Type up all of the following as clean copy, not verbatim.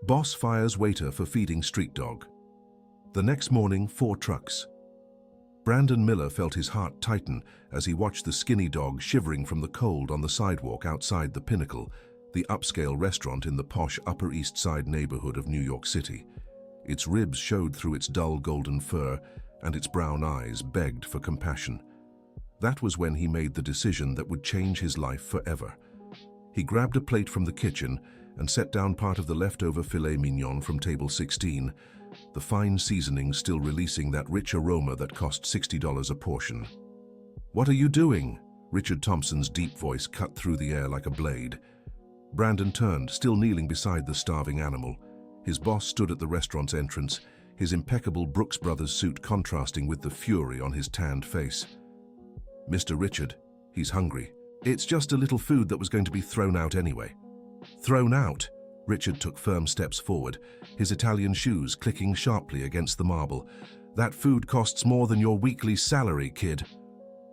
Boss fires waiter for feeding street dog. The next morning, 4 trucks. Brandon Miller felt his heart tighten as he watched the skinny dog shivering from the cold on the sidewalk outside the Pinnacle, the upscale restaurant in the posh Upper East Side neighborhood of New York City. Its ribs showed through its dull golden fur, and its brown eyes begged for compassion. That was when he made the decision that would change his life forever. He grabbed a plate from the kitchen and set down part of the leftover filet mignon from table 16, the fine seasoning still releasing that rich aroma that cost $60 a portion. "What are you doing?" Richard Thompson's deep voice cut through the air like a blade. Brandon turned, still kneeling beside the starving animal. His boss stood at the restaurant's entrance, his impeccable Brooks Brothers suit contrasting with the fury on his tanned face. "Mr. Richard, he's hungry. It's just a little food that was going to be thrown out anyway." "Thrown out?" Richard took firm steps forward, his Italian shoes clicking sharply against the marble. "That food costs more than your weekly salary, kid."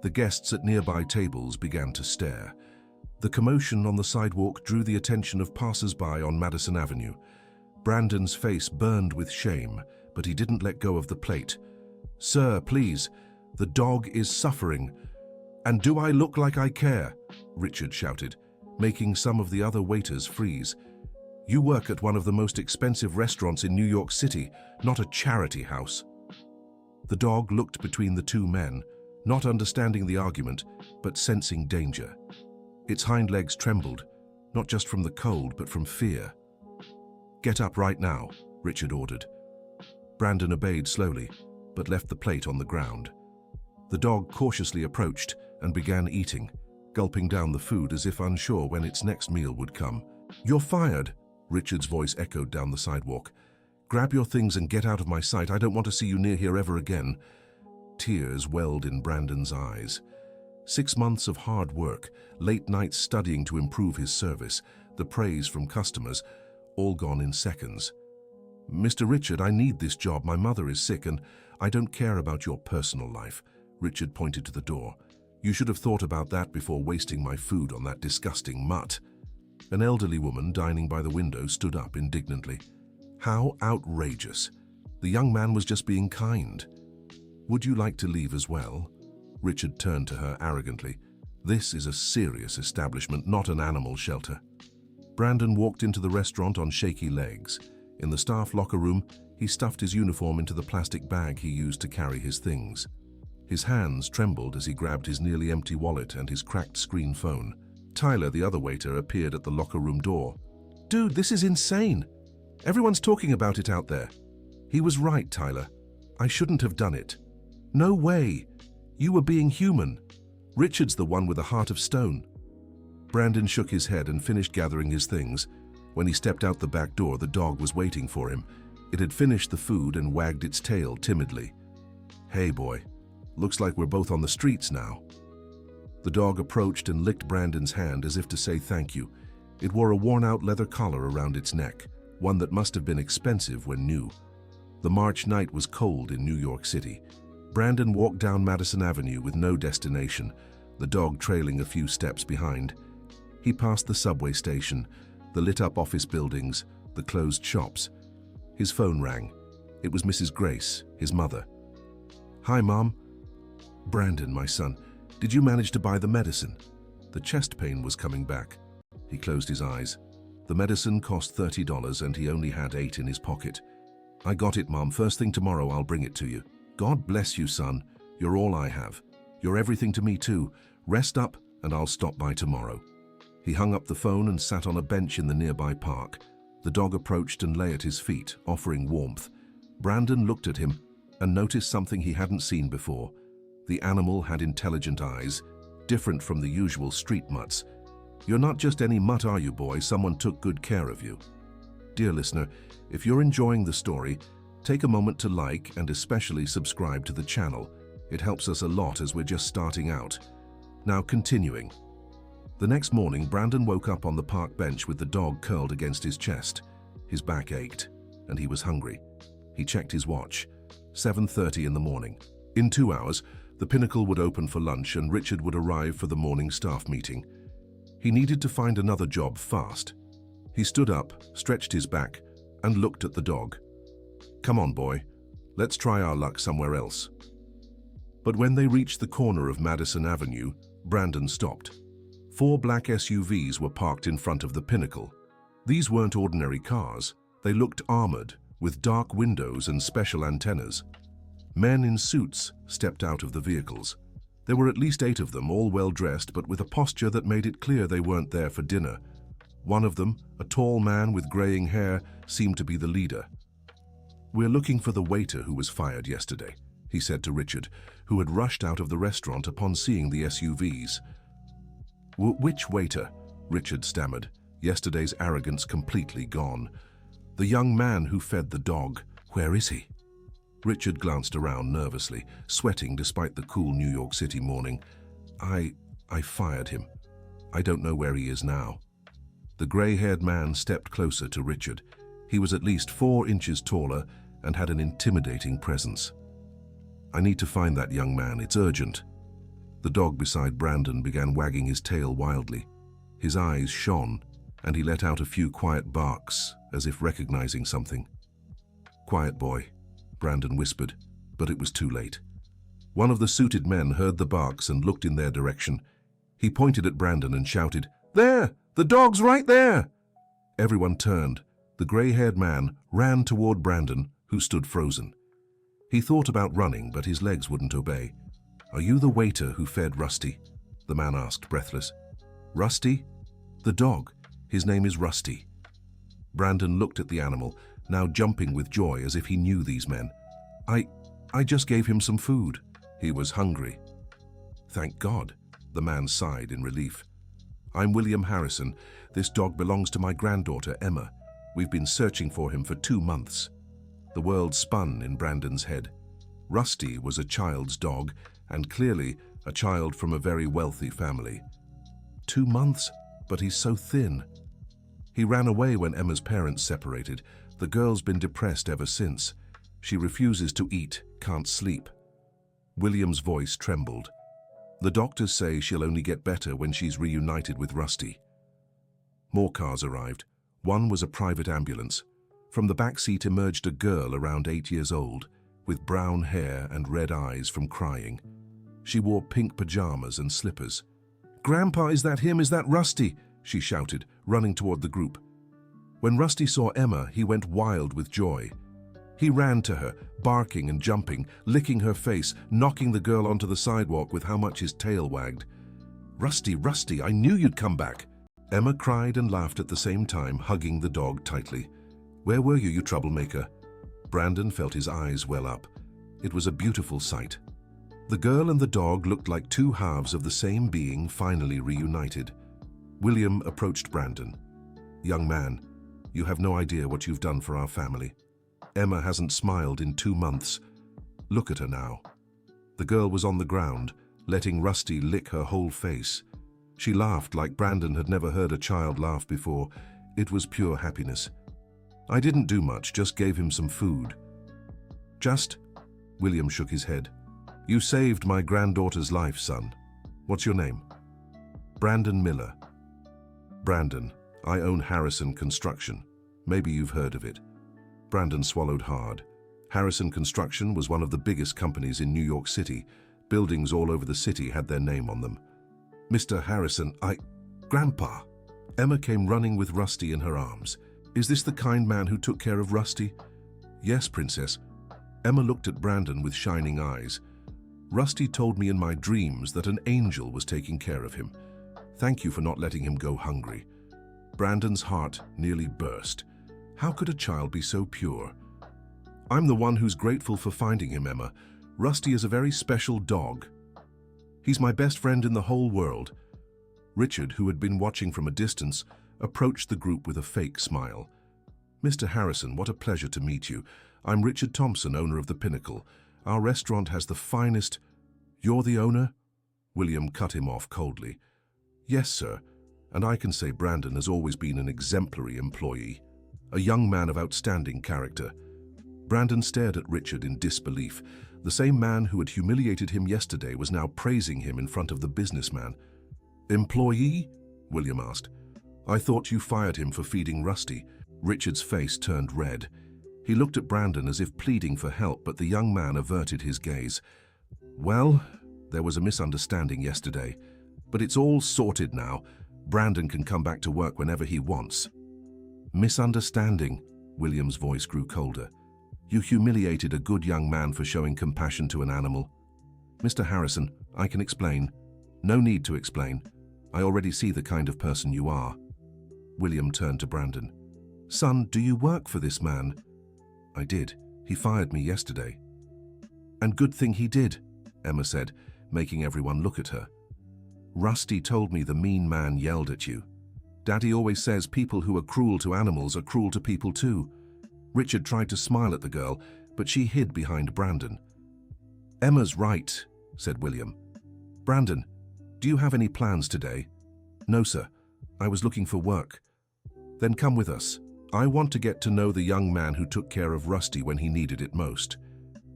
The guests at nearby tables began to stare. The commotion on the sidewalk drew the attention of passers-by on Madison Avenue. Brandon's face burned with shame, but he didn't let go of the plate. "Sir, please, the dog is suffering." "And do I look like I care?" Richard shouted, making some of the other waiters freeze. "You work at one of the most expensive restaurants in New York City, not a charity house." The dog looked between the two men, not understanding the argument, but sensing danger. Its hind legs trembled, not just from the cold, but from fear. "Get up right now," Richard ordered. Brandon obeyed slowly, but left the plate on the ground. The dog cautiously approached and began eating, gulping down the food as if unsure when its next meal would come. "You're fired," Richard's voice echoed down the sidewalk. "Grab your things and get out of my sight. I don't want to see you near here ever again." Tears welled in Brandon's eyes. 6 months of hard work, late nights studying to improve his service, the praise from customers, all gone in seconds. "Mr. Richard, I need this job. My mother is sick and I don't care about your personal life." Richard pointed to the door. "You should have thought about that before wasting my food on that disgusting mutt." An elderly woman dining by the window stood up indignantly. How outrageous. The young man was just being kind. "Would you like to leave as well?" Richard turned to her arrogantly. "This is a serious establishment, not an animal shelter." Brandon walked into the restaurant on shaky legs. In the staff locker room, he stuffed his uniform into the plastic bag he used to carry his things. His hands trembled as he grabbed his nearly empty wallet and his cracked screen phone. Tyler, the other waiter, appeared at the locker room door. "Dude, this is insane. Everyone's talking about it out there." "He was right, Tyler. I shouldn't have done it." "No way. You were being human. Richard's the one with a heart of stone." Brandon shook his head and finished gathering his things. When he stepped out the back door, the dog was waiting for him. It had finished the food and wagged its tail timidly. "Hey, boy. Looks like we're both on the streets now." The dog approached and licked Brandon's hand as if to say thank you. It wore a worn-out leather collar around its neck, one that must have been expensive when new. The March night was cold in New York City. Brandon walked down Madison Avenue with no destination, the dog trailing a few steps behind. He passed the subway station, the lit-up office buildings, the closed shops. His phone rang. It was Mrs. Grace, his mother. "Hi, Mom." "Brandon, my son, did you manage to buy the medicine?" The chest pain was coming back. He closed his eyes. The medicine cost $30 and he only had 8 in his pocket. "I got it, Mom. First thing tomorrow, I'll bring it to you." "God bless you, son. You're all I have. You're everything to me too. Rest up and I'll stop by tomorrow." He hung up the phone and sat on a bench in the nearby park. The dog approached and lay at his feet, offering warmth. Brandon looked at him and noticed something he hadn't seen before. The animal had intelligent eyes, different from the usual street mutts. "You're not just any mutt, are you, boy? Someone took good care of you." Dear listener, if you're enjoying the story, take a moment to like and especially subscribe to the channel. It helps us a lot as we're just starting out. Now continuing. The next morning, Brandon woke up on the park bench with the dog curled against his chest. His back ached, and he was hungry. He checked his watch. 7:30 in the morning. In 2 hours, the Pinnacle would open for lunch and Richard would arrive for the morning staff meeting. He needed to find another job fast. He stood up, stretched his back, and looked at the dog. "Come on, boy. Let's try our luck somewhere else." But when they reached the corner of Madison Avenue, Brandon stopped. 4 black SUVs were parked in front of the Pinnacle. These weren't ordinary cars. They looked armored, with dark windows and special antennas. Men in suits stepped out of the vehicles. There were at least 8 of them, all well-dressed, but with a posture that made it clear they weren't there for dinner. One of them, a tall man with graying hair, seemed to be the leader. "We're looking for the waiter who was fired yesterday," he said to Richard, who had rushed out of the restaurant upon seeing the SUVs. "Which waiter?" Richard stammered, yesterday's arrogance completely gone. "The young man who fed the dog. Where is he?" Richard glanced around nervously, sweating despite the cool New York City morning. I fired him. I don't know where he is now." The gray-haired man stepped closer to Richard. He was at least 4 inches taller and had an intimidating presence. "I need to find that young man. It's urgent." The dog beside Brandon began wagging his tail wildly. His eyes shone, and he let out a few quiet barks, as if recognizing something. "Quiet, boy," Brandon whispered, but it was too late. One of the suited men heard the barks and looked in their direction. He pointed at Brandon and shouted, "There! The dog's right there!" Everyone turned. The gray-haired man ran toward Brandon, who stood frozen. He thought about running, but his legs wouldn't obey. "Are you the waiter who fed Rusty?" the man asked, breathless. "Rusty?" "The dog. His name is Rusty." Brandon looked at the animal, now jumping with joy as if he knew these men. I just gave him some food. He was hungry." "Thank God," the man sighed in relief. "I'm William Harrison. This dog belongs to my granddaughter, Emma. We've been searching for him for 2 months." The world spun in Brandon's head. Rusty was a child's dog, and clearly a child from a very wealthy family. 2 months? But he's so thin. He ran away when Emma's parents separated. The girl's been depressed ever since. She refuses to eat, can't sleep. William's voice trembled. "The doctors say she'll only get better when she's reunited with Rusty." More cars arrived. One was a private ambulance. From the back seat emerged a girl around 8 years old, with brown hair and red eyes from crying. She wore pink pajamas and slippers. "Grandpa, is that him? Is that Rusty?" she shouted, running toward the group. When Rusty saw Emma, he went wild with joy. He ran to her, barking and jumping, licking her face, knocking the girl onto the sidewalk with how much his tail wagged. "Rusty, Rusty, I knew you'd come back." Emma cried and laughed at the same time, hugging the dog tightly. "Where were you troublemaker?" Brandon felt his eyes well up. It was a beautiful sight. The girl and the dog looked like 2 halves of the same being finally reunited. William approached Brandon. "Young man, you have no idea what you've done for our family. Emma hasn't smiled in 2 months. Look at her now." The girl was on the ground, letting Rusty lick her whole face. She laughed like Brandon had never heard a child laugh before. It was pure happiness. "I didn't do much, just gave him some food." "Just?" William shook his head. "You saved my granddaughter's life, son. What's your name?" "Brandon Miller." "Brandon, I own Harrison Construction. Maybe you've heard of it." Brandon swallowed hard. Harrison Construction was one of the biggest companies in New York City. Buildings all over the city had their name on them. "Mr. Harrison, Grandpa!" Emma came running with Rusty in her arms. "Is this the kind man who took care of Rusty?" "Yes, Princess." Emma looked at Brandon with shining eyes. "Rusty told me in my dreams that an angel was taking care of him. Thank you for not letting him go hungry." Brandon's heart nearly burst. How could a child be so pure? "I'm the one who's grateful for finding him, Emma. Rusty is a very special dog. He's my best friend in the whole world." Richard, who had been watching from a distance, approached the group with a fake smile. "Mr. Harrison, what a pleasure to meet you. I'm Richard Thompson, owner of the Pinnacle. Our restaurant has the finest—" "You're the owner?" William cut him off coldly. "Yes, sir. And I can say Brandon has always been an exemplary employee. A young man of outstanding character." Brandon stared at Richard in disbelief. The same man who had humiliated him yesterday was now praising him in front of the businessman. "Employee?" William asked. "I thought you fired him for feeding Rusty." Richard's face turned red. He looked at Brandon as if pleading for help, but the young man averted his gaze. Well, there was a misunderstanding yesterday, but it's all sorted now. Brandon can come back to work whenever he wants. Misunderstanding? William's voice grew colder. You humiliated a good young man for showing compassion to an animal. Mr. Harrison, I can explain. No need to explain. I already see the kind of person you are. William turned to Brandon. Son, do you work for this man? I did. He fired me yesterday. And good thing he did, Emma said, making everyone look at her. Rusty told me the mean man yelled at you. Daddy always says people who are cruel to animals are cruel to people too. Richard tried to smile at the girl, but she hid behind Brandon. Emma's right, said William. Brandon, do you have any plans today? No, sir. I was looking for work. Then come with us. I want to get to know the young man who took care of Rusty when he needed it most.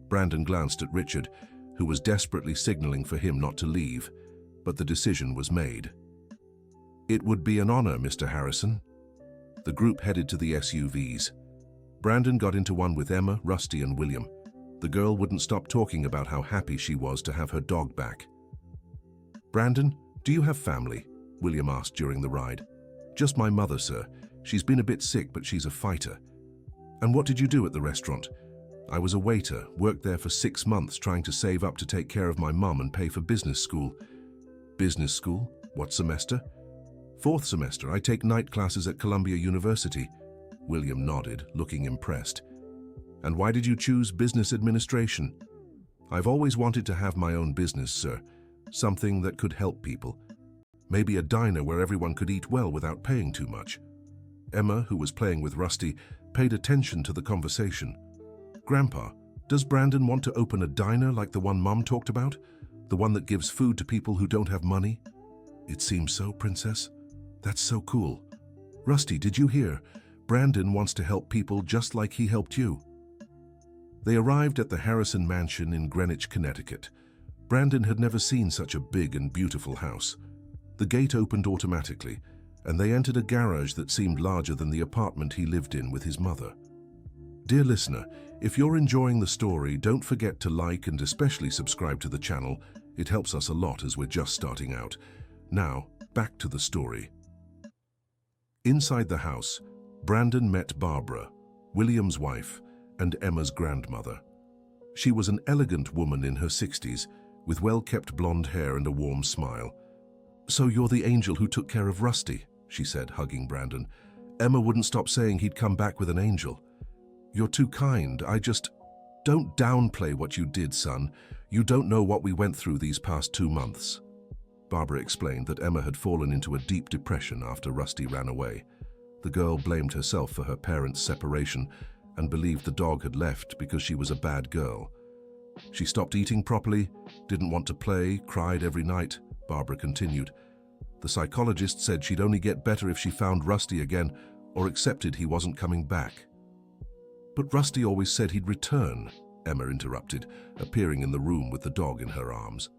Brandon glanced at Richard, who was desperately signaling for him not to leave, but the decision was made. It would be an honor, Mr. Harrison. The group headed to the SUVs. Brandon got into one with Emma, Rusty, and William. The girl wouldn't stop talking about how happy she was to have her dog back. Brandon, do you have family? William asked during the ride. Just my mother, sir. She's been a bit sick, but she's a fighter. And what did you do at the restaurant? I was a waiter, worked there for 6 months trying to save up to take care of my mum and pay for business school. Business school? What semester? 4th semester. I take night classes at Columbia University. William nodded, looking impressed. And why did you choose business administration? I've always wanted to have my own business, sir. Something that could help people. Maybe a diner where everyone could eat well without paying too much. Emma, who was playing with Rusty, paid attention to the conversation. Grandpa, does Brandon want to open a diner like the one Mom talked about? The one that gives food to people who don't have money? It seems so, Princess. That's so cool. Rusty, did you hear? Brandon wants to help people just like he helped you. They arrived at the Harrison Mansion in Greenwich, Connecticut. Brandon had never seen such a big and beautiful house. The gate opened automatically, and they entered a garage that seemed larger than the apartment he lived in with his mother. Dear listener, if you're enjoying the story, don't forget to like and especially subscribe to the channel. It helps us a lot as we're just starting out. Now, back to the story. Inside the house, Brandon met Barbara, William's wife, and Emma's grandmother. She was an elegant woman in her 60s, with well-kept blonde hair and a warm smile. So you're the angel who took care of Rusty, she said, hugging Brandon. Emma wouldn't stop saying he'd come back with an angel. You're too kind. Don't downplay what you did, son. You don't know what we went through these past 2 months. Barbara explained that Emma had fallen into a deep depression after Rusty ran away. The girl blamed herself for her parents' separation and believed the dog had left because she was a bad girl. She stopped eating properly, didn't want to play, cried every night, Barbara continued. The psychologist said she'd only get better if she found Rusty again or accepted he wasn't coming back. But Rusty always said he'd return, Emma interrupted, appearing in the room with the dog in her arms.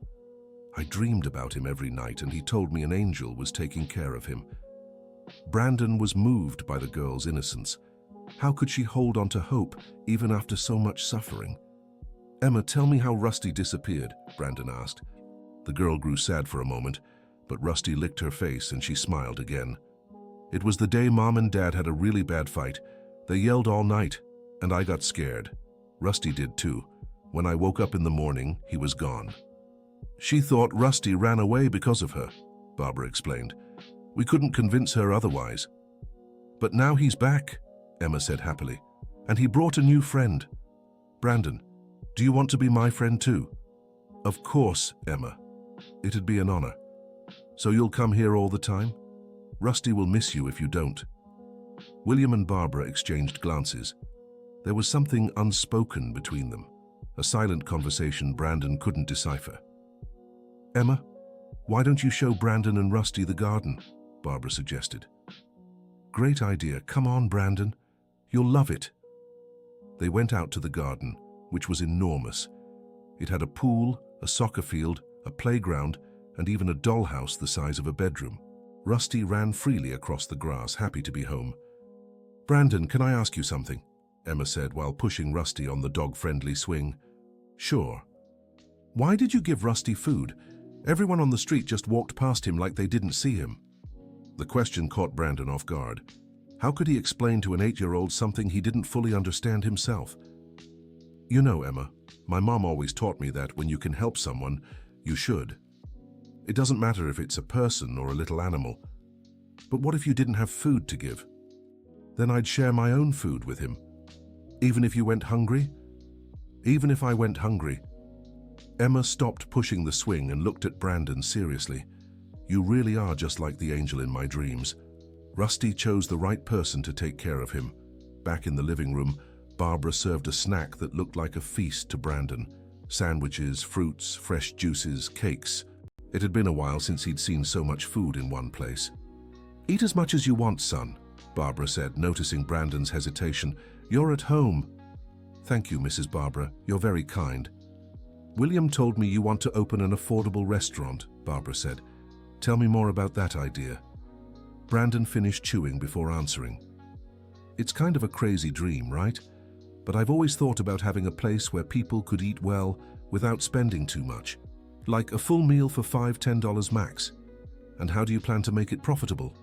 I dreamed about him every night and he told me an angel was taking care of him. Brandon was moved by the girl's innocence. How could she hold on to hope even after so much suffering? Emma, tell me how Rusty disappeared, Brandon asked. The girl grew sad for a moment, but Rusty licked her face and she smiled again. It was the day Mom and Dad had a really bad fight. They yelled all night, and I got scared. Rusty did too. When I woke up in the morning, he was gone. She thought Rusty ran away because of her, Barbara explained. We couldn't convince her otherwise. But now he's back, Emma said happily, and he brought a new friend. Brandon, do you want to be my friend too? Of course, Emma. It'd be an honor. So you'll come here all the time? Rusty will miss you if you don't. William and Barbara exchanged glances. There was something unspoken between them, a silent conversation Brandon couldn't decipher. Emma, why don't you show Brandon and Rusty the garden? Barbara suggested. Great idea. Come on, Brandon. You'll love it. They went out to the garden, which was enormous. It had a pool, a soccer field, a playground, and even a dollhouse the size of a bedroom. Rusty ran freely across the grass, happy to be home. Brandon, can I ask you something? Emma said while pushing Rusty on the dog-friendly swing. Sure. Why did you give Rusty food? Everyone on the street just walked past him like they didn't see him. The question caught Brandon off guard. How could he explain to an 8-year-old something he didn't fully understand himself? You know, Emma, my mom always taught me that when you can help someone, you should. It doesn't matter if it's a person or a little animal. But what if you didn't have food to give? Then I'd share my own food with him. Even if you went hungry? Even if I went hungry. Emma stopped pushing the swing and looked at Brandon seriously. You really are just like the angel in my dreams. Rusty chose the right person to take care of him. Back in the living room, Barbara served a snack that looked like a feast to Brandon. Sandwiches, fruits, fresh juices, cakes. It had been a while since he'd seen so much food in one place. Eat as much as you want, son, Barbara said, noticing Brandon's hesitation. You're at home. Thank you, Mrs. Barbara. You're very kind. William told me you want to open an affordable restaurant, Barbara said. Tell me more about that idea. Brandon finished chewing before answering. It's kind of a crazy dream, right? But I've always thought about having a place where people could eat well without spending too much. Like a full meal for $5–10 max. And how do you plan to make it profitable?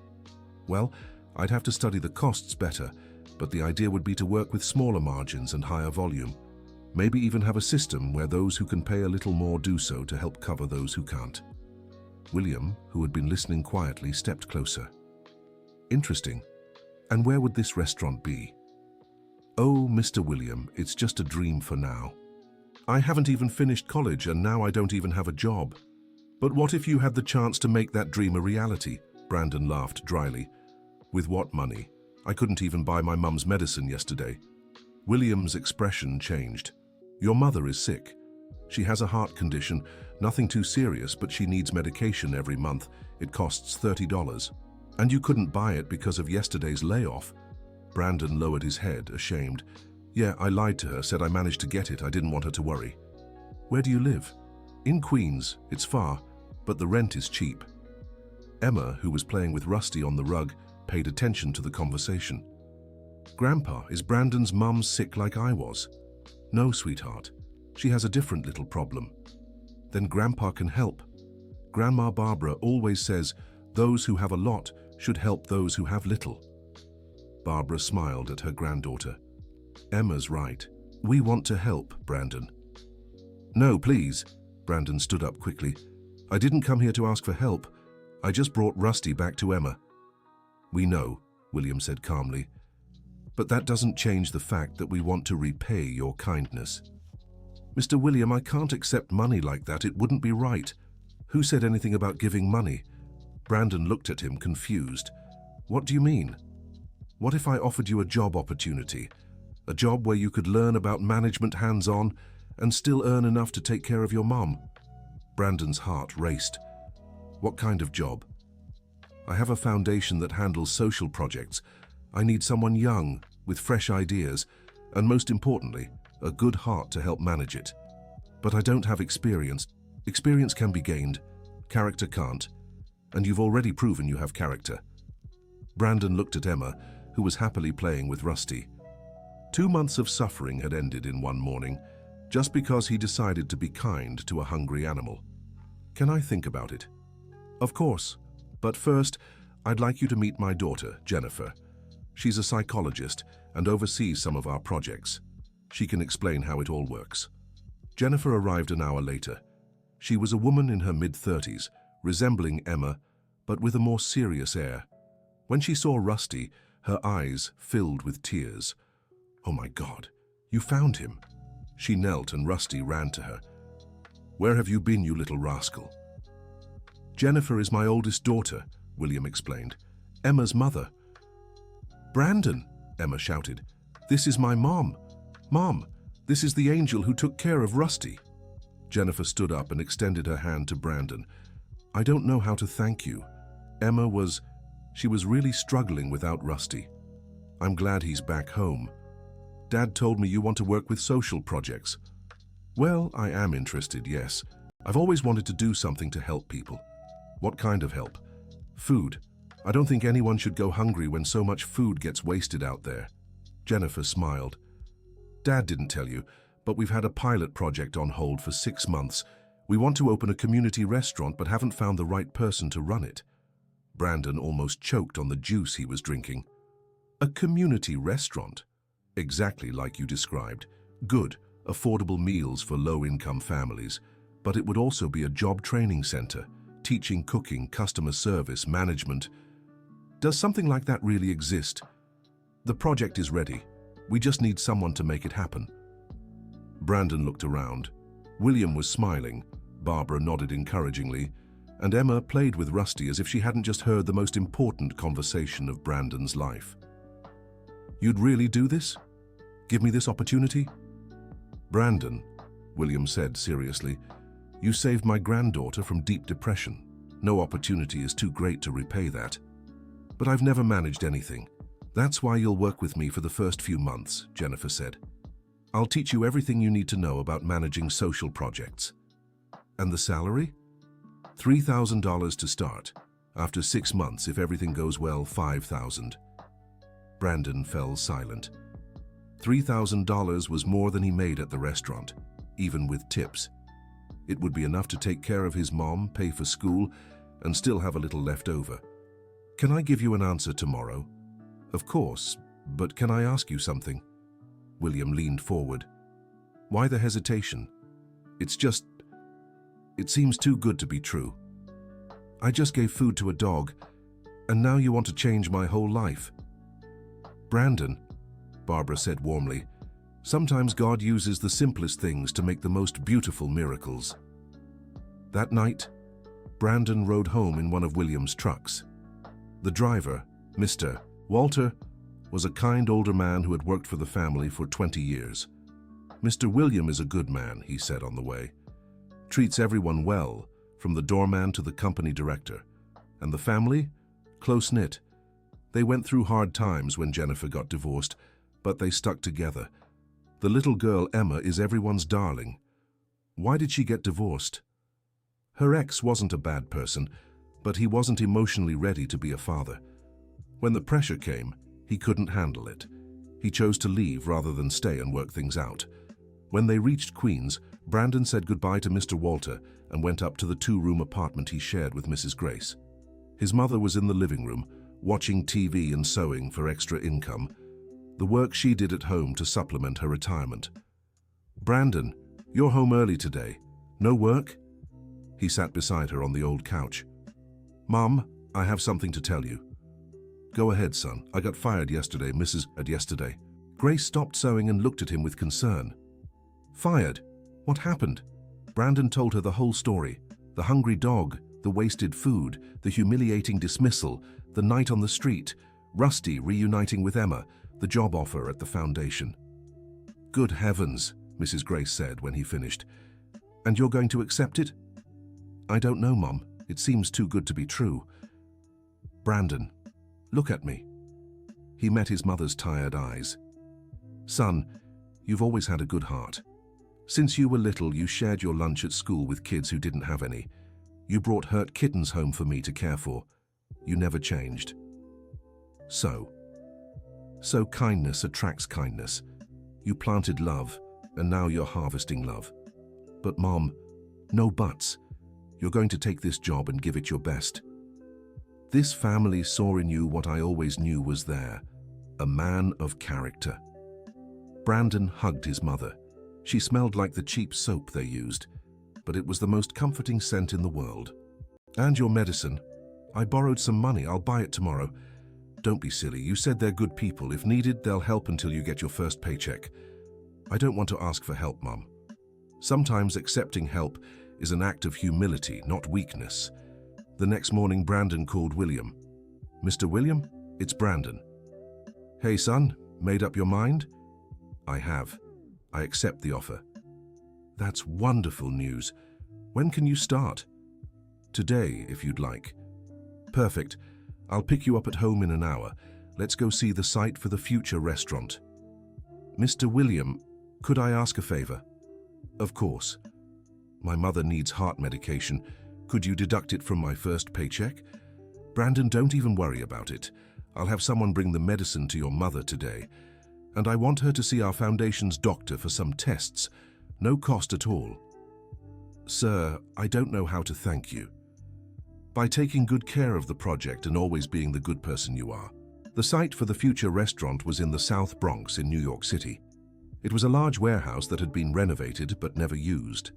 Well, I'd have to study the costs better, but the idea would be to work with smaller margins and higher volume. Maybe even have a system where those who can pay a little more do so to help cover those who can't. William, who had been listening quietly, stepped closer. Interesting. And where would this restaurant be? Oh, Mr. William, it's just a dream for now. I haven't even finished college and now I don't even have a job. But what if you had the chance to make that dream a reality? Brandon laughed dryly. With what money? I couldn't even buy my mum's medicine yesterday. William's expression changed. Your mother is sick. She has a heart condition, nothing too serious, but she needs medication every month. It costs $30. And you couldn't buy it because of yesterday's layoff. Brandon lowered his head, ashamed. Yeah, I lied to her, said I managed to get it. I didn't want her to worry. Where do you live? In Queens. It's far, but the rent is cheap. Emma, who was playing with Rusty on the rug, paid attention to the conversation. Grandpa, is Brandon's mum sick like I was? No, sweetheart. She has a different little problem. Then Grandpa can help. Grandma Barbara always says, those who have a lot should help those who have little. Barbara smiled at her granddaughter. Emma's right. We want to help, Brandon. No, please. Brandon stood up quickly. I didn't come here to ask for help. I just brought Rusty back to Emma. We know, William said calmly. But that doesn't change the fact that we want to repay your kindness. Mr. William, I can't accept money like that. It wouldn't be right. Who said anything about giving money? Brandon looked at him, confused. What do you mean? What if I offered you a job opportunity? A job where you could learn about management hands-on and still earn enough to take care of your mom? Brandon's heart raced. What kind of job? I have a foundation that handles social projects. I need someone young, with fresh ideas, and most importantly, a good heart to help manage it. But I don't have experience. Experience can be gained. Character can't. And you've already proven you have character. Brandon looked at Emma, who was happily playing with Rusty. 2 months of suffering had ended in one morning, just because he decided to be kind to a hungry animal. Can I think about it? Of course. But first, I'd like you to meet my daughter, Jennifer. She's a psychologist and oversees some of our projects. She can explain how it all works. Jennifer arrived an hour later. She was a woman in her mid-30s, resembling Emma, but with a more serious air. When she saw Rusty, her eyes filled with tears. Oh my God, you found him. She knelt and Rusty ran to her. Where have you been, you little rascal? Jennifer is my oldest daughter, William explained. Emma's mother. Brandon, Emma shouted. This is my mom. Mom, this is the angel who took care of Rusty. Jennifer stood up and extended her hand to Brandon. I don't know how to thank you. She was really struggling without Rusty. I'm glad he's back home. Dad told me you want to work with social projects. Well, I am interested, yes. I've always wanted to do something to help people. What kind of help? Food. I don't think anyone should go hungry when so much food gets wasted out there. Jennifer smiled. Dad didn't tell you, but we've had a pilot project on hold for 6 months. We want to open a community restaurant but haven't found the right person to run it. Brandon almost choked on the juice he was drinking. A community restaurant? Exactly like you described. Good, affordable meals for low-income families. But it would also be a job training center, teaching cooking, customer service, management. Does something like that really exist? The project is ready. We just need someone to make it happen. Brandon looked around. William was smiling, Barbara nodded encouragingly, and Emma played with Rusty as if she hadn't just heard the most important conversation of Brandon's life. You'd really do this? Give me this opportunity? Brandon, William said seriously, you saved my granddaughter from deep depression. No opportunity is too great to repay that. But I've never managed anything. That's why you'll work with me for the first few months, Jennifer said. I'll teach you everything you need to know about managing social projects. And the salary? $3,000 to start. After 6 months, if everything goes well, $5,000. Brandon fell silent. $3,000 was more than he made at the restaurant, even with tips. It would be enough to take care of his mom, pay for school, and still have a little left over. Can I give you an answer tomorrow? Of course, but can I ask you something? William leaned forward. Why the hesitation? It seems too good to be true. I just gave food to a dog, and now you want to change my whole life. Brandon, Barbara said warmly, sometimes God uses the simplest things to make the most beautiful miracles. That night, Brandon rode home in one of William's trucks. The driver, Mr. Walter, was a kind older man who had worked for the family for 20 years. Mr. William is a good man, he said on the way. Treats everyone well, from the doorman to the company director. And the family? Close-knit. They went through hard times when Jennifer got divorced, but they stuck together. The little girl, Emma, is everyone's darling. Why did she get divorced? Her ex wasn't a bad person, but he wasn't emotionally ready to be a father. When the pressure came, he couldn't handle it. He chose to leave rather than stay and work things out. When they reached Queens, Brandon said goodbye to Mr. Walter and went up to the 2-room apartment he shared with Mrs. Grace. His mother was in the living room, watching TV and sewing for extra income, the work she did at home to supplement her retirement. Brandon, you're home early today. No work? He sat beside her on the old couch. Mom, I have something to tell you. Go ahead, son. I got fired yesterday, yesterday. Grace stopped sewing and looked at him with concern. Fired? What happened? Brandon told her the whole story. The hungry dog, the wasted food, the humiliating dismissal, the night on the street, Rusty reuniting with Emma, the job offer at the foundation. Good heavens, Mrs. Grace said when he finished. And you're going to accept it? I don't know, Mom. It seems too good to be true. Brandon, look at me. He met his mother's tired eyes. Son, you've always had a good heart. Since you were little, you shared your lunch at school with kids who didn't have any. You brought hurt kittens home for me to care for. You never changed. So kindness attracts kindness. You planted love, and now you're harvesting love. But Mom, no buts. You're going to take this job and give it your best. This family saw in you what I always knew was there, a man of character. Brandon hugged his mother. She smelled like the cheap soap they used, but it was the most comforting scent in the world. And your medicine. I borrowed some money. I'll buy it tomorrow. Don't be silly. You said they're good people. If needed, they'll help until you get your first paycheck. I don't want to ask for help, Mom. Sometimes accepting help is an act of humility, not weakness. The next morning, Brandon called William. Mr. William, it's Brandon. Hey, son, made up your mind? I have. I accept the offer. That's wonderful news. When can you start? Today, if you'd like. Perfect. I'll pick you up at home in an hour. Let's go see the site for the future restaurant. Mr. William, could I ask a favor? Of course. My mother needs heart medication. Could you deduct it from my first paycheck? Brandon, don't even worry about it. I'll have someone bring the medicine to your mother today. And I want her to see our foundation's doctor for some tests. No cost at all. Sir, I don't know how to thank you. By taking good care of the project and always being the good person you are. The site for the future restaurant was in the South Bronx in New York City. It was a large warehouse that had been renovated but never used.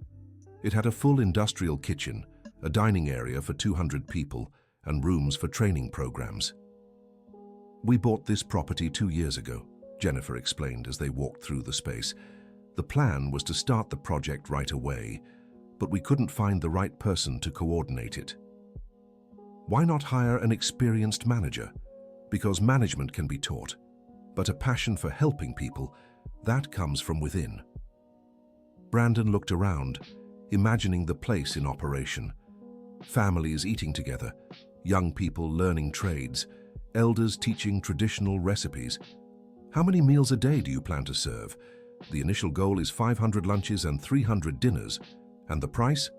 It had a full industrial kitchen, a dining area for 200 people, and rooms for training programs. We bought this property 2 years ago, Jennifer explained as they walked through the space. The plan was to start the project right away, but we couldn't find the right person to coordinate it. Why not hire an experienced manager? Because management can be taught, but a passion for helping people, that comes from within. Brandon looked around, imagining the place in operation. Families eating together, young people learning trades, elders teaching traditional recipes. How many meals a day do you plan to serve? The initial goal is 500 lunches and 300 dinners. And the price?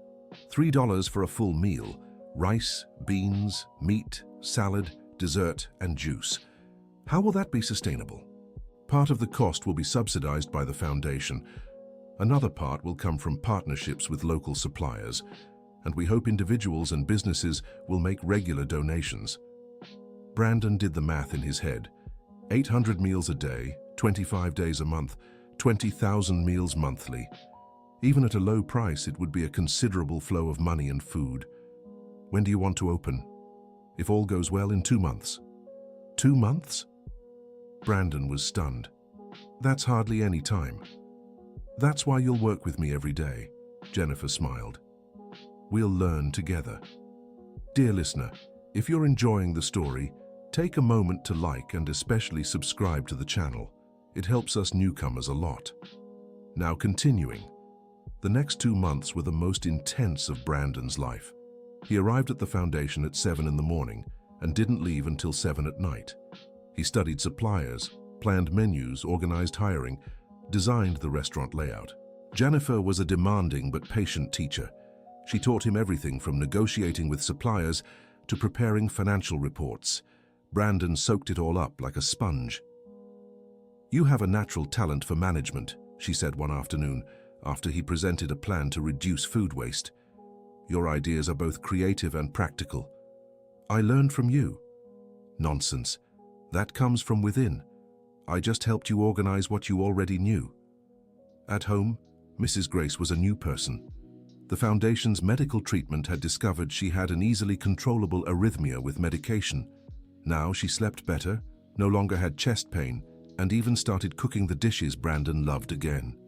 $3 for a full meal. Rice, beans, meat, salad, dessert, and juice. How will that be sustainable? Part of the cost will be subsidized by the foundation. Another part will come from partnerships with local suppliers, and we hope individuals and businesses will make regular donations. Brandon did the math in his head. 800 meals a day, 25 days a month, 20,000 meals monthly. Even at a low price, it would be a considerable flow of money and food. When do you want to open? If all goes well, in 2 months. 2 months? Brandon was stunned. That's hardly any time. That's why you'll work with me every day, Jennifer smiled. We'll learn together. Dear listener, if you're enjoying the story, take a moment to like and especially subscribe to the channel. It helps us newcomers a lot. Now continuing. The next 2 months were the most intense of Brandon's life. He arrived at the foundation at 7 in the morning and didn't leave until 7 at night. He studied suppliers, planned menus, organized hiring, designed the restaurant layout. Jennifer was a demanding but patient teacher. She taught him everything from negotiating with suppliers to preparing financial reports. Brandon soaked it all up like a sponge. "You have a natural talent for management," she said one afternoon, after he presented a plan to reduce food waste. "Your ideas are both creative and practical. I learned from you." "Nonsense. That comes from within. I just helped you organize what you already knew." At home, Mrs. Grace was a new person. The foundation's medical treatment had discovered she had an easily controllable arrhythmia with medication. Now she slept better, no longer had chest pain, and even started cooking the dishes Brandon loved again.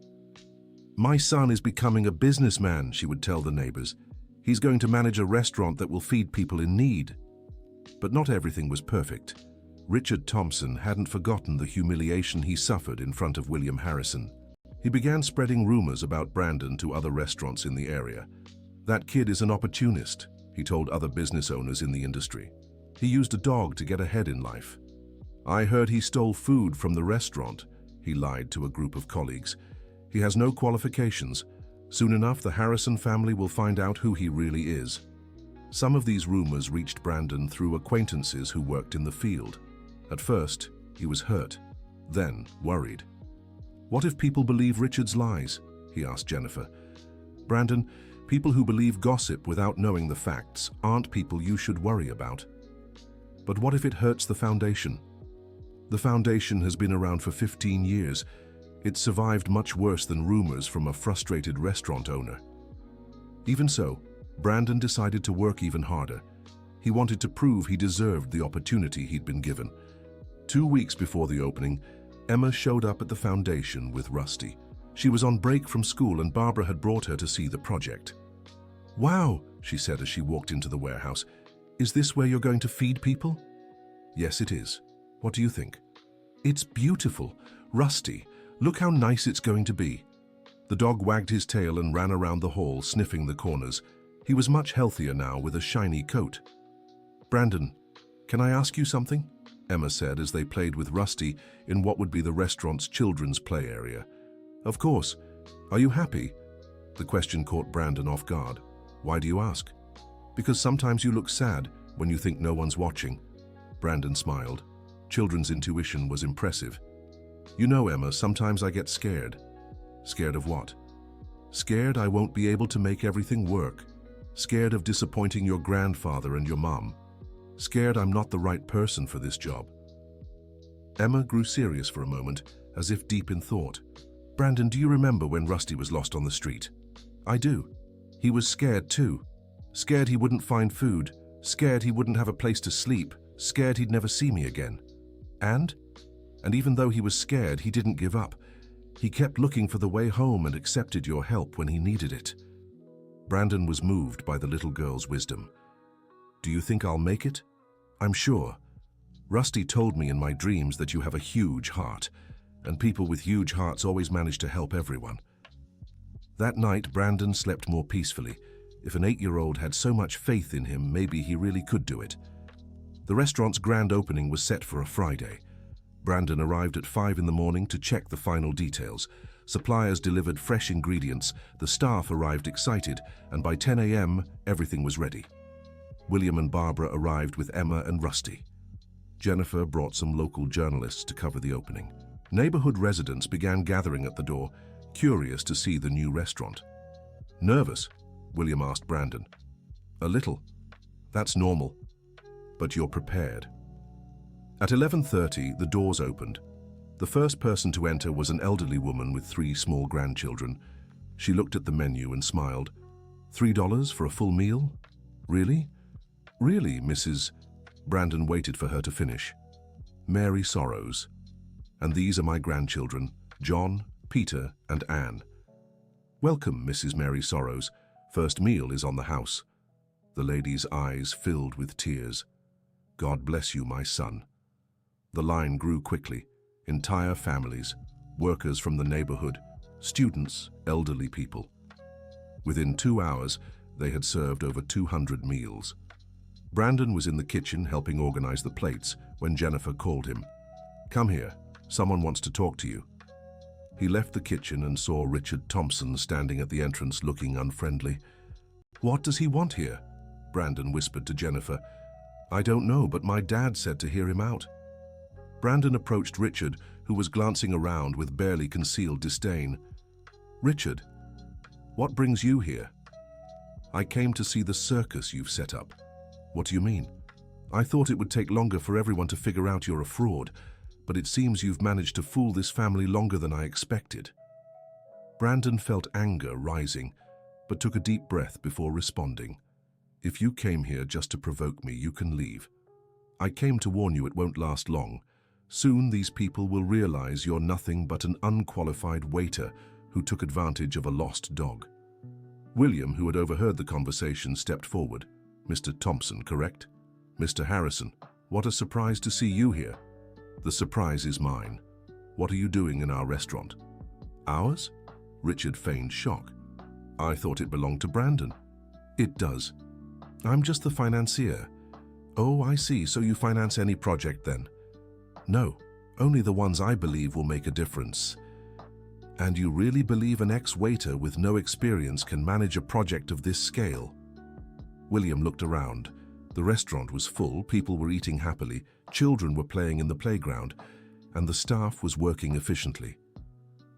"My son is becoming a businessman," she would tell the neighbors. "He's going to manage a restaurant that will feed people in need." But not everything was perfect. Richard Thompson hadn't forgotten the humiliation he suffered in front of William Harrison. He began spreading rumors about Brandon to other restaurants in the area. "That kid is an opportunist," he told other business owners in the industry. "He used a dog to get ahead in life." "I heard he stole food from the restaurant," he lied to a group of colleagues. "He has no qualifications. Soon enough, the Harrison family will find out who he really is." Some of these rumors reached Brandon through acquaintances who worked in the field. At first, he was hurt, then worried. "What if people believe Richard's lies?" he asked Jennifer. "Brandon, people who believe gossip without knowing the facts aren't people you should worry about." "But what if it hurts the foundation?" "The foundation has been around for 15 years. It survived much worse than rumors from a frustrated restaurant owner." Even so, Brandon decided to work even harder. He wanted to prove he deserved the opportunity he'd been given. 2 weeks before the opening, Emma showed up at the foundation with Rusty. She was on break from school and Barbara had brought her to see the project. "Wow," she said as she walked into the warehouse. "Is this where you're going to feed people?" "Yes, it is. What do you think?" "It's beautiful. Rusty, look how nice it's going to be." The dog wagged his tail and ran around the hall, sniffing the corners. He was much healthier now with a shiny coat. "Brandon, can I ask you something?" Emma said as they played with Rusty in what would be the restaurant's children's play area. "Of course. Are you happy?" The question caught Brandon off guard. "Why do you ask?" "Because sometimes you look sad, when you think no one's watching. Brandon smiled. Children's intuition was impressive. You know, Emma, sometimes I get scared. Scared of what? Scared I won't be able to make everything work. Scared of disappointing your grandfather and your mom. Scared I'm not the right person for this job. Emma grew serious for a moment, as if deep in thought. Brandon, do you remember when Rusty was lost on the street? I do. He was scared too. Scared he wouldn't find food. Scared he wouldn't have a place to sleep. Scared he'd never see me again. And even though he was scared, he didn't give up. He kept looking for the way home and accepted your help when he needed it. Brandon was moved by the little girl's wisdom. Do you think I'll make it? I'm sure. Rusty told me in my dreams that you have a huge heart, and people with huge hearts always manage to help everyone. That night, Brandon slept more peacefully. If an 8-year-old had so much faith in him, maybe he really could do it. The restaurant's grand opening was set for a Friday. Brandon arrived at 5 in the morning to check the final details. Suppliers delivered fresh ingredients, the staff arrived excited, and by 10 a.m., everything was ready. William and Barbara arrived with Emma and Rusty. Jennifer brought some local journalists to cover the opening. Neighborhood residents began gathering at the door, curious to see the new restaurant. Nervous? William asked Brandon. A little. That's normal. But you're prepared. At 11:30, the doors opened. The first person to enter was an elderly woman with 3 small grandchildren. She looked at the menu and smiled. $3 for a full meal? Really? Really, Mrs. Brandon waited for her to finish. Mary Sorrows. And these are my grandchildren, John, Peter, and Anne. Welcome, Mrs. Mary Sorrows. First meal is on the house. The lady's eyes filled with tears. God bless you, my son. The line grew quickly. Entire families, workers from the neighborhood, students, elderly people. Within 2 hours, they had served over 200 meals. Brandon was in the kitchen helping organize the plates when Jennifer called him. Come here, someone wants to talk to you. He left the kitchen and saw Richard Thompson standing at the entrance looking unfriendly. What does he want here? Brandon whispered to Jennifer. I don't know, but my dad said to hear him out. Brandon approached Richard, who was glancing around with barely concealed disdain. Richard, what brings you here? I came to see the circus you've set up. What do you mean? I thought it would take longer for everyone to figure out you're a fraud, but it seems you've managed to fool this family longer than I expected. Brandon felt anger rising, but took a deep breath before responding. If you came here just to provoke me, you can leave. I came to warn you it won't last long. Soon these people will realize you're nothing but an unqualified waiter who took advantage of a lost dog. William, who had overheard the conversation, stepped forward. Mr. Thompson, correct? Mr. Harrison, what a surprise to see you here. The surprise is mine. What are you doing in our restaurant? Ours? Richard feigned shock. I thought it belonged to Brandon. It does. I'm just the financier. Oh, I see, so you finance any project then? No, only the ones I believe will make a difference. And you really believe an ex-waiter with no experience can manage a project of this scale? William looked around. The restaurant was full, people were eating happily, children were playing in the playground, and the staff was working efficiently.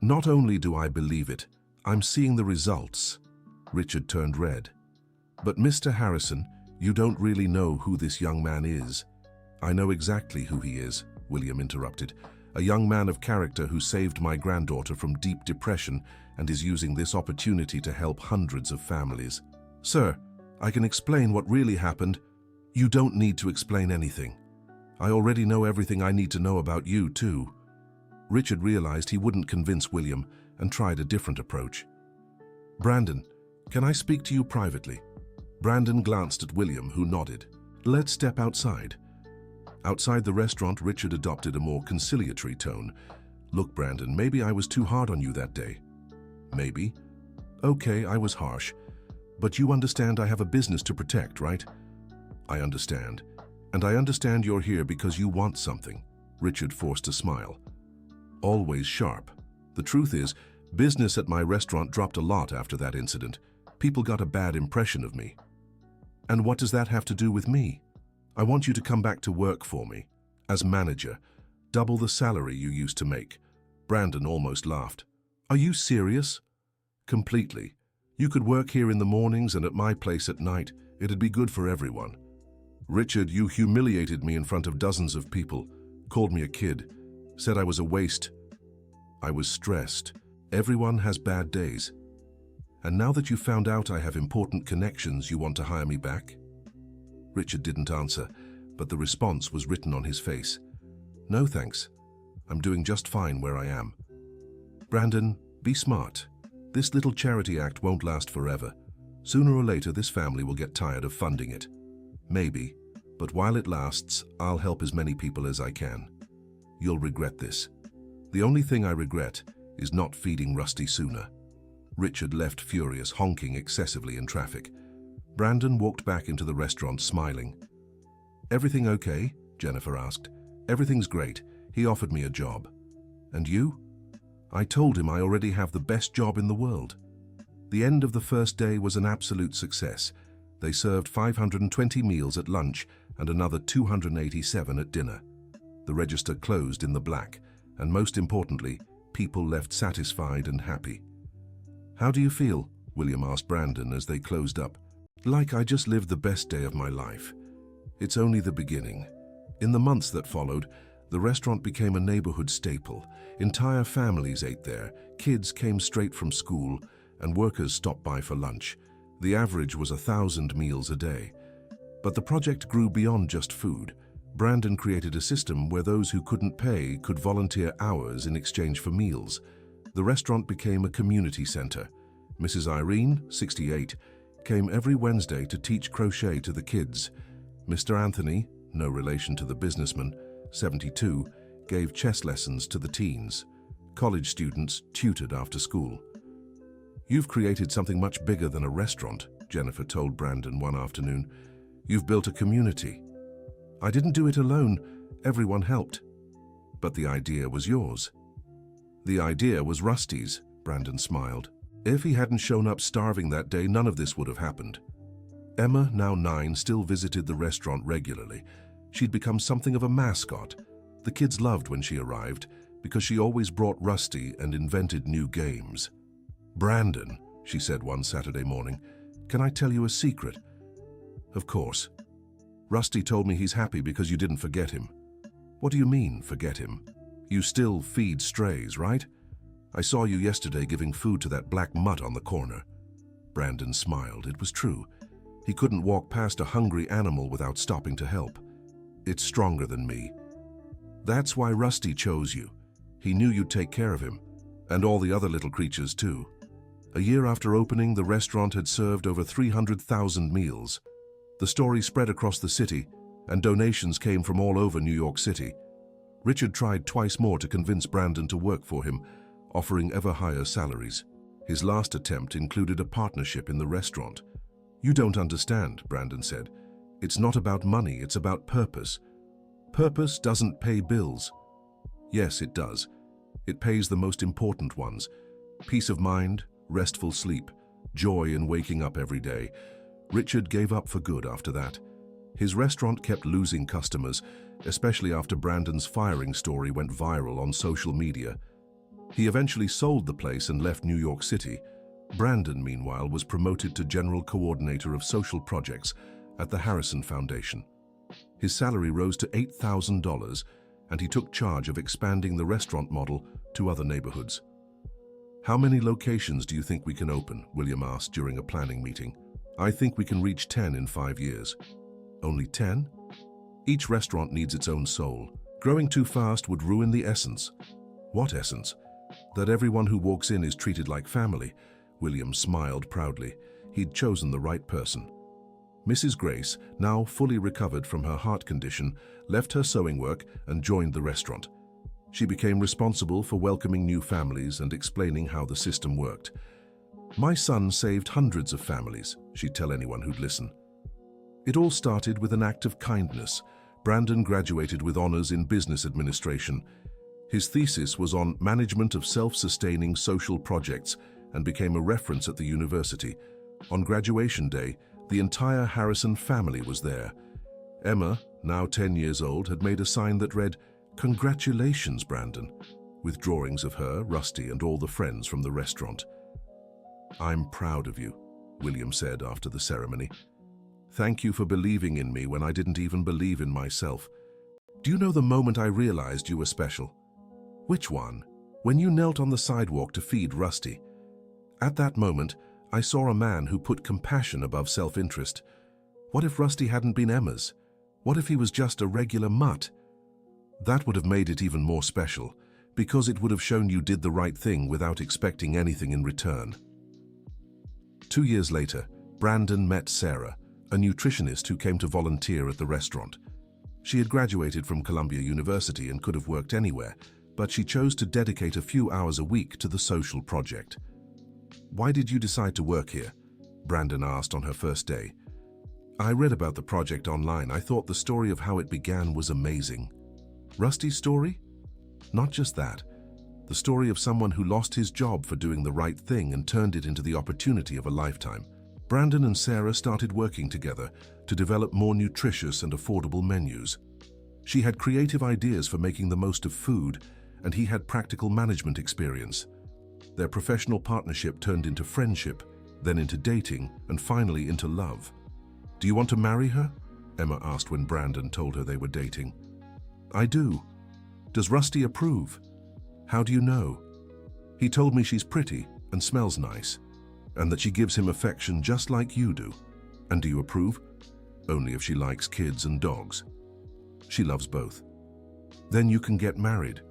Not only do I believe it, I'm seeing the results. Richard turned red. But Mr. Harrison, you don't really know who this young man is. I know exactly who he is, William interrupted. A young man of character who saved my granddaughter from deep depression and is using this opportunity to help hundreds of families. Sir, I can explain what really happened. You don't need to explain anything. I already know everything I need to know about you, too. Richard realized he wouldn't convince William and tried a different approach. Brandon, can I speak to you privately? Brandon glanced at William, who nodded. Let's step outside. Outside the restaurant, Richard adopted a more conciliatory tone. Look, Brandon, maybe I was too hard on you that day. Maybe. Okay, I was harsh. But you understand I have a business to protect, right? I understand. And I understand you're here because you want something. Richard forced a smile. Always sharp. The truth is, business at my restaurant dropped a lot after that incident. People got a bad impression of me. And what does that have to do with me? I want you to come back to work for me. As manager, double the salary you used to make. Brandon almost laughed. Are you serious? Completely. You could work here in the mornings and at my place at night. It'd be good for everyone. Richard, you humiliated me in front of dozens of people, called me a kid, said I was a waste. I was stressed. Everyone has bad days. And now that you found out I have important connections, you want to hire me back? Richard didn't answer, but the response was written on his face. No thanks. I'm doing just fine where I am. Brandon, be smart. This little charity act won't last forever. Sooner or later, this family will get tired of funding it. Maybe, but while it lasts, I'll help as many people as I can. You'll regret this. The only thing I regret is not feeding Rusty sooner. Richard left furious, honking excessively in traffic. Brandon walked back into the restaurant smiling. Everything okay? Jennifer asked. Everything's great. He offered me a job. And you? I told him I already have the best job in the world. The end of the first day was an absolute success. They served 520 meals at lunch and another 287 at dinner. The register closed in the black, and most importantly, people left satisfied and happy. How do you feel? William asked Brandon as they closed up. Like I just lived the best day of my life. It's only the beginning. In the months that followed, the restaurant became a neighborhood staple. Entire families ate there, kids came straight from school, and workers stopped by for lunch. The average was 1,000 meals a day. But the project grew beyond just food. Brandon created a system where those who couldn't pay could volunteer hours in exchange for meals. The restaurant became a community center. Mrs. Irene, 68, came every Wednesday to teach crochet to the kids. Mr. Anthony, no relation to the businessman, 72, gave chess lessons to the teens. College students tutored after school. You've created something much bigger than a restaurant, Jennifer told Brandon one afternoon. You've built a community. I didn't do it alone. Everyone helped. But the idea was yours. The idea was Rusty's, Brandon smiled. If he hadn't shown up starving that day, none of this would have happened. Emma, now 9, still visited the restaurant regularly. She'd become something of a mascot. The kids loved when she arrived because she always brought Rusty and invented new games. Brandon, she said one Saturday morning, can I tell you a secret? Of course. Rusty told me he's happy because you didn't forget him. What do you mean, forget him? You still feed strays, right? I saw you yesterday giving food to that black mutt on the corner. Brandon smiled. It was true. He couldn't walk past a hungry animal without stopping to help. It's stronger than me. That's why Rusty chose you. He knew you'd take care of him, and all the other little creatures too. A year after opening, the restaurant had served over 300,000 meals. The story spread across the city, and donations came from all over New York City. Richard tried twice more to convince Brandon to work for him, offering ever higher salaries. His last attempt included a partnership in the restaurant. You don't understand, Brandon said. It's not about money, it's about purpose. Purpose doesn't pay bills. Yes, it does. It pays the most important ones. Peace of mind, restful sleep, joy in waking up every day. Richard gave up for good after that. His restaurant kept losing customers, especially after Brandon's firing story went viral on social media. He eventually sold the place and left New York City. Brandon, meanwhile, was promoted to General Coordinator of Social Projects at the Harrison Foundation. His salary rose to $8,000, and he took charge of expanding the restaurant model to other neighborhoods. How many locations do you think we can open? William asked during a planning meeting. I think we can reach 10 in 5 years. Only 10? Each restaurant needs its own soul. Growing too fast would ruin the essence. What essence? That everyone who walks in is treated like family. William smiled proudly. He'd chosen the right person. Mrs. Grace, now fully recovered from her heart condition, left her sewing work and joined the restaurant. She became responsible for welcoming new families and explaining how the system worked. My son saved hundreds of families, she'd tell anyone who'd listen. It all started with an act of kindness. Brandon graduated with honors in business administration. His thesis was on management of self-sustaining social projects and became a reference at the university. On graduation day, the entire Harrison family was there. Emma, now 10 years old, had made a sign that read, "Congratulations, Brandon," with drawings of her, Rusty, and all the friends from the restaurant. "I'm proud of you," William said after the ceremony. "Thank you for believing in me when I didn't even believe in myself. Do you know the moment I realized you were special?" "Which one?" "When you knelt on the sidewalk to feed Rusty. At that moment, I saw a man who put compassion above self-interest. What if Rusty hadn't been Emma's? What if he was just a regular mutt? That would have made it even more special, because it would have shown you did the right thing without expecting anything in return." 2 years later, Brandon met Sarah, a nutritionist who came to volunteer at the restaurant. She had graduated from Columbia University and could have worked anywhere, but she chose to dedicate a few hours a week to the social project. "Why did you decide to work here?" Brandon asked on her first day. "I read about the project online. I thought the story of how it began was amazing." "Rusty's story?" "Not just that. The story of someone who lost his job for doing the right thing and turned it into the opportunity of a lifetime." Brandon and Sarah started working together to develop more nutritious and affordable menus. She had creative ideas for making the most of food, and he had practical management experience. Their professional partnership turned into friendship, then into dating, and finally into love. "Do you want to marry her?" Emma asked when Brandon told her they were dating. "I do." "Does Rusty approve?" "How do you know?" "He told me she's pretty and smells nice, and that she gives him affection just like you do." "And do you approve?" "Only if she likes kids and dogs." "She loves both." "Then you can get married."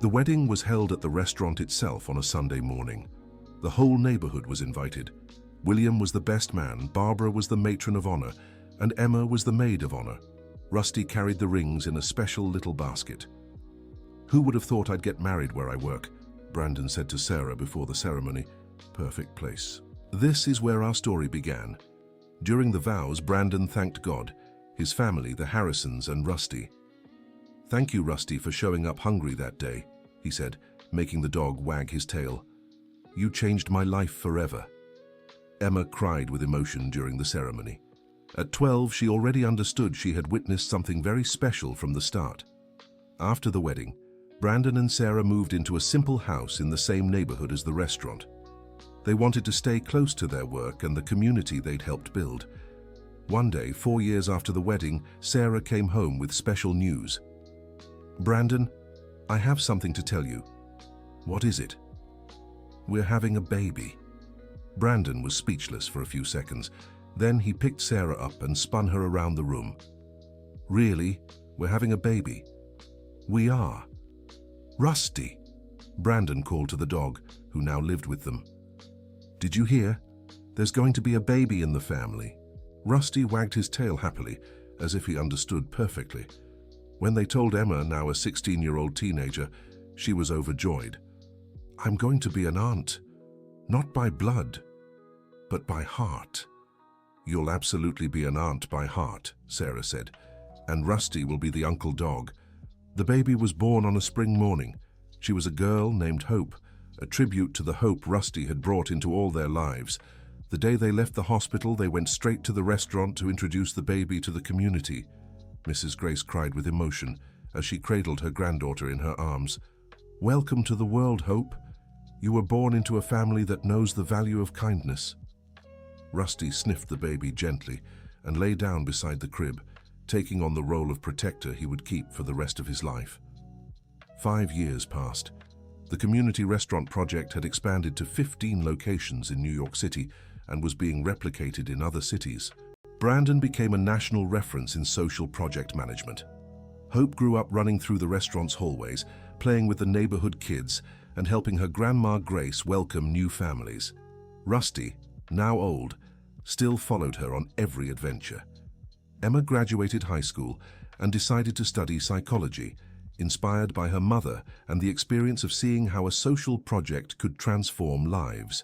The wedding was held at the restaurant itself on a Sunday morning. The whole neighborhood was invited. William was the best man, Barbara was the matron of honor, and Emma was the maid of honor. Rusty carried the rings in a special little basket. "Who would have thought I'd get married where I work?" Brandon said to Sarah before the ceremony. "Perfect place." This is where our story began. During the vows, Brandon thanked God, his family, the Harrisons, and Rusty. "Thank you, Rusty, for showing up hungry that day," he said, making the dog wag his tail. "You changed my life forever." Emma cried with emotion during the ceremony. At 12, she already understood she had witnessed something very special from the start. After the wedding, Brandon and Sarah moved into a simple house in the same neighborhood as the restaurant. They wanted to stay close to their work and the community they'd helped build. One day, 4 years after the wedding, Sarah came home with special news. "Brandon, I have something to tell you." "What is it?" "We're having a baby." Brandon was speechless for a few seconds. Then he picked Sarah up and spun her around the room. "Really? We're having a baby?" "We are." "Rusty," Brandon called to the dog, who now lived with them. "Did you hear? There's going to be a baby in the family." Rusty wagged his tail happily, as if he understood perfectly. When they told Emma, now a 16-year-old teenager, she was overjoyed. "I'm going to be an aunt, not by blood, but by heart." "You'll absolutely be an aunt by heart," Sarah said, "and Rusty will be the uncle dog." The baby was born on a spring morning. She was a girl named Hope, a tribute to the hope Rusty had brought into all their lives. The day they left the hospital, they went straight to the restaurant to introduce the baby to the community. Mrs. Grace cried with emotion as she cradled her granddaughter in her arms. "Welcome to the world, Hope. You were born into a family that knows the value of kindness." Rusty sniffed the baby gently and lay down beside the crib, taking on the role of protector he would keep for the rest of his life. 5 years passed. The community restaurant project had expanded to 15 locations in New York City and was being replicated in other cities. Brandon became a national reference in social project management. Hope grew up running through the restaurant's hallways, playing with the neighborhood kids and helping her grandma Grace welcome new families. Rusty, now old, still followed her on every adventure. Emma graduated high school and decided to study psychology, inspired by her mother and the experience of seeing how a social project could transform lives.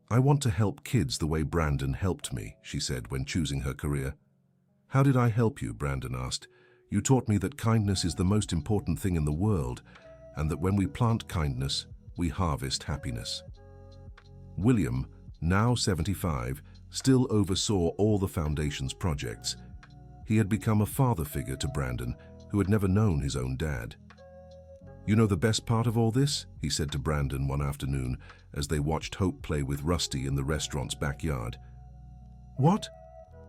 "I want to help kids the way Brandon helped me," she said when choosing her career. "How did I help you?" Brandon asked. "You taught me that kindness is the most important thing in the world, and that when we plant kindness, we harvest happiness." William, now 75, still oversaw all the Foundation's projects. He had become a father figure to Brandon, who had never known his own dad. "You know the best part of all this?" he said to Brandon one afternoon as they watched Hope play with Rusty in the restaurant's backyard. "What?"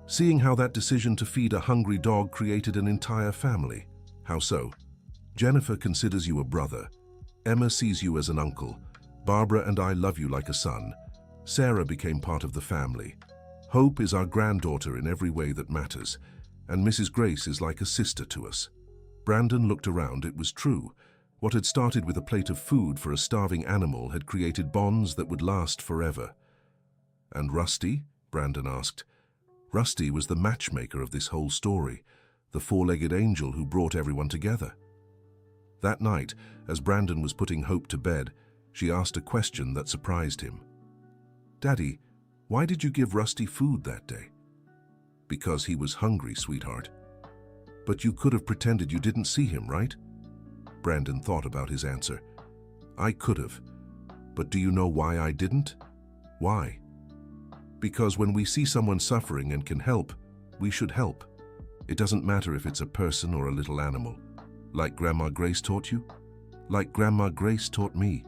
"Seeing how that decision to feed a hungry dog created an entire family." "How so?" "Jennifer considers you a brother. Emma sees you as an uncle. Barbara and I love you like a son. Sarah became part of the family. Hope is our granddaughter in every way that matters, and Mrs. Grace is like a sister to us." Brandon looked around. It was true. What had started with a plate of food for a starving animal had created bonds that would last forever. "And Rusty?" Brandon asked. Rusty was the matchmaker of this whole story, the four-legged angel who brought everyone together. That night, as Brandon was putting Hope to bed, she asked a question that surprised him. "Daddy, why did you give Rusty food that day?" "Because he was hungry, sweetheart." "But you could have pretended you didn't see him, right?" Brandon thought about his answer. "I could have. But do you know why I didn't?" "Why?" "Because when we see someone suffering and can help, we should help. It doesn't matter if it's a person or a little animal. Like Grandma Grace taught you? Like Grandma Grace taught me.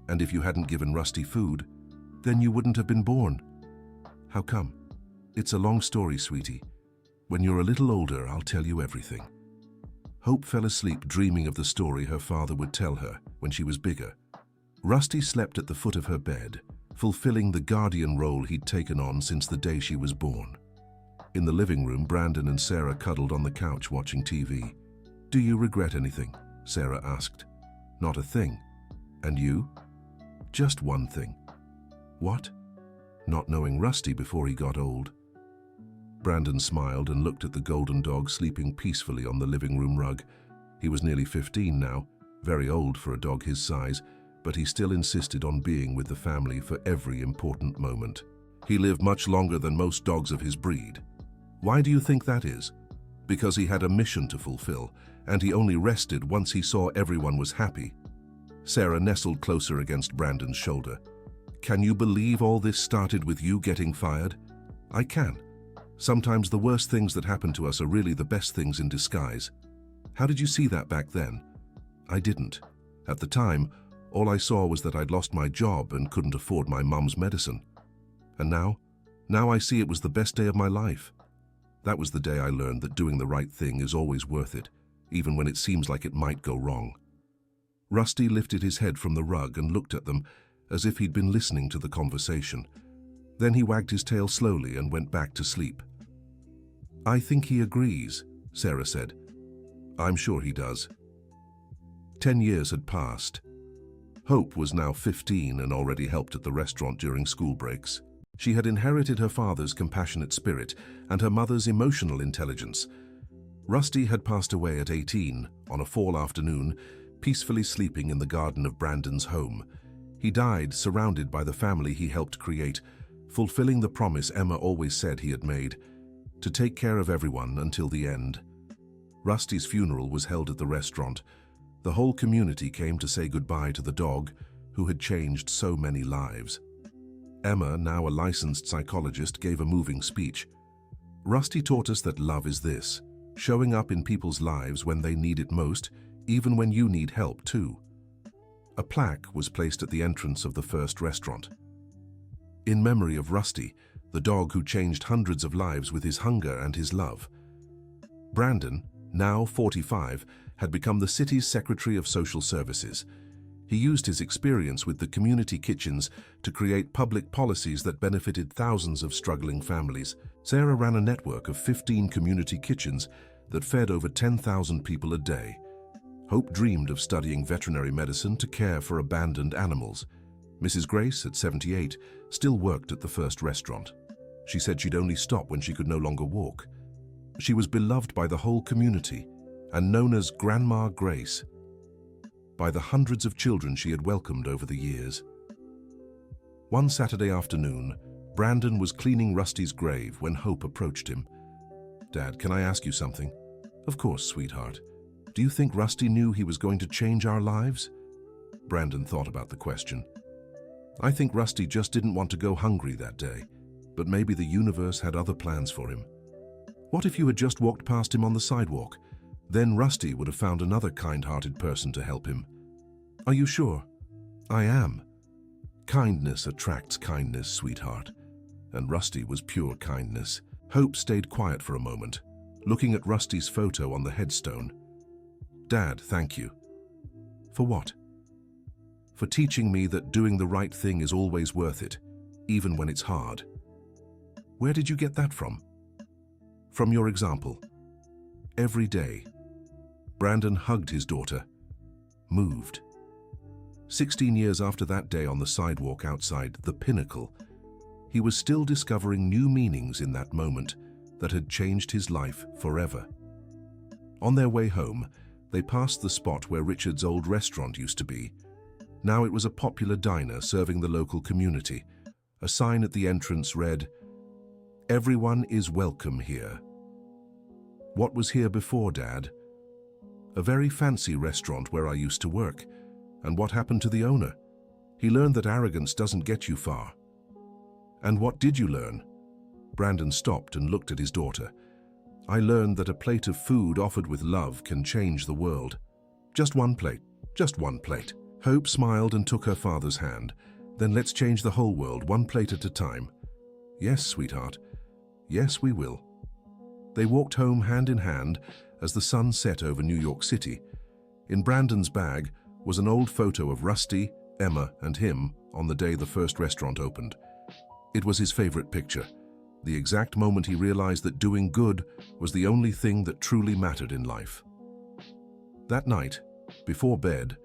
And if you hadn't given Rusty food, then you wouldn't have been born." "How come?" "It's a long story, sweetie. When you're a little older, I'll tell you everything." Hope fell asleep dreaming of the story her father would tell her when she was bigger. Rusty slept at the foot of her bed, fulfilling the guardian role he'd taken on since the day she was born. In the living room, Brandon and Sarah cuddled on the couch watching TV. "Do you regret anything?" Sarah asked. "Not a thing." "And you?" "Just one thing." "What?" "Not knowing Rusty before he got old." Brandon smiled and looked at the golden dog sleeping peacefully on the living room rug. He was nearly 15 now, very old for a dog his size, but he still insisted on being with the family for every important moment. He lived much longer than most dogs of his breed. Why do you think that is? Because he had a mission to fulfill, and he only rested once he saw everyone was happy. Sarah nestled closer against Brandon's shoulder. "Can you believe all this started with you getting fired?" "I can. Sometimes the worst things that happen to us are really the best things in disguise." "How did you see that back then?" "I didn't. At the time, all I saw was that I'd lost my job and couldn't afford my mum's medicine. And now I see it was the best day of my life. That was the day I learned that doing the right thing is always worth it, even when it seems like it might go wrong." Rusty lifted his head from the rug and looked at them as if he'd been listening to the conversation. Then he wagged his tail slowly and went back to sleep. "I think he agrees," Sarah said. "I'm sure he does." 10 years had passed. Hope was now 15 and already helped at the restaurant during school breaks. She had inherited her father's compassionate spirit and her mother's emotional intelligence. Rusty had passed away at 18 on a fall afternoon, peacefully sleeping in the garden of Brandon's home. He died surrounded by the family he helped create, fulfilling the promise Emma always said he had made, to take care of everyone until the end. Rusty's funeral was held at the restaurant. The whole community came to say goodbye to the dog who had changed so many lives. Emma, now a licensed psychologist, gave a moving speech. "Rusty taught us that love is this, showing up in people's lives when they need it most, even when you need help too." A plaque was placed at the entrance of the first restaurant. In memory of Rusty, the dog who changed hundreds of lives with his hunger and his love. Brandon, now 45, had become the city's Secretary of Social Services. He used his experience with the community kitchens to create public policies that benefited thousands of struggling families. Sarah ran a network of 15 community kitchens that fed over 10,000 people a day. Hope dreamed of studying veterinary medicine to care for abandoned animals. Mrs. Grace, at 78, still worked at the first restaurant. She said she'd only stop when she could no longer walk. She was beloved by the whole community and known as Grandma Grace, by the hundreds of children she had welcomed over the years. One Saturday afternoon, Brandon was cleaning Rusty's grave when Hope approached him. "Dad, can I ask you something?" "Of course, sweetheart. Do you think Rusty knew he was going to change our lives?" Brandon thought about the question. "I think Rusty just didn't want to go hungry that day, but maybe the universe had other plans for him." What if you had just walked past him on the sidewalk? Then Rusty would have found another kind-hearted person to help him. Are you sure? I am. Kindness attracts kindness, sweetheart. And Rusty was pure kindness. Hope stayed quiet for a moment, looking at Rusty's photo on the headstone. Dad, thank you. For what? For teaching me that doing the right thing is always worth it, even when it's hard. Where did you get that from? From your example. Every day. Brandon hugged his daughter, moved. 16 years after that day on the sidewalk outside the Pinnacle, he was still discovering new meanings in that moment that had changed his life forever. On their way home, they passed the spot where Richard's old restaurant used to be. Now it was a popular diner serving the local community. A sign at the entrance read, "Everyone is welcome here." What was here before, Dad? A very fancy restaurant where I used to work. And what happened to the owner? He learned that arrogance doesn't get you far. And what did you learn? Brandon stopped and looked at his daughter. I learned that a plate of food offered with love can change the world. Just one plate, just one plate. Hope smiled and took her father's hand. Then let's change the whole world, one plate at a time. Yes, sweetheart. Yes, we will. They walked home hand in hand as the sun set over New York City. In Brandon's bag was an old photo of Rusty, Emma, and him on the day the first restaurant opened. It was his favorite picture, the exact moment he realized that doing good was the only thing that truly mattered in life. That night, before bed,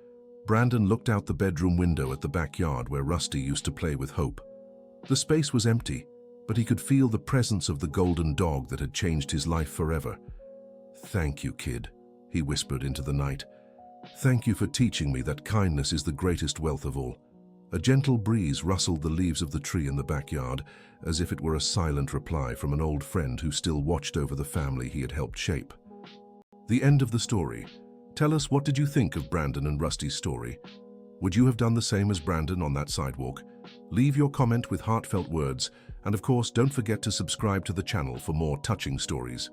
Brandon looked out the bedroom window at the backyard where Rusty used to play with Hope. The space was empty, but he could feel the presence of the golden dog that had changed his life forever. "Thank you, kid," he whispered into the night. "Thank you for teaching me that kindness is the greatest wealth of all." A gentle breeze rustled the leaves of the tree in the backyard, as if it were a silent reply from an old friend who still watched over the family he had helped shape. The end of the story. Tell us, what did you think of Brandon and Rusty's story? Would you have done the same as Brandon on that sidewalk? Leave your comment with heartfelt words, and of course, don't forget to subscribe to the channel for more touching stories.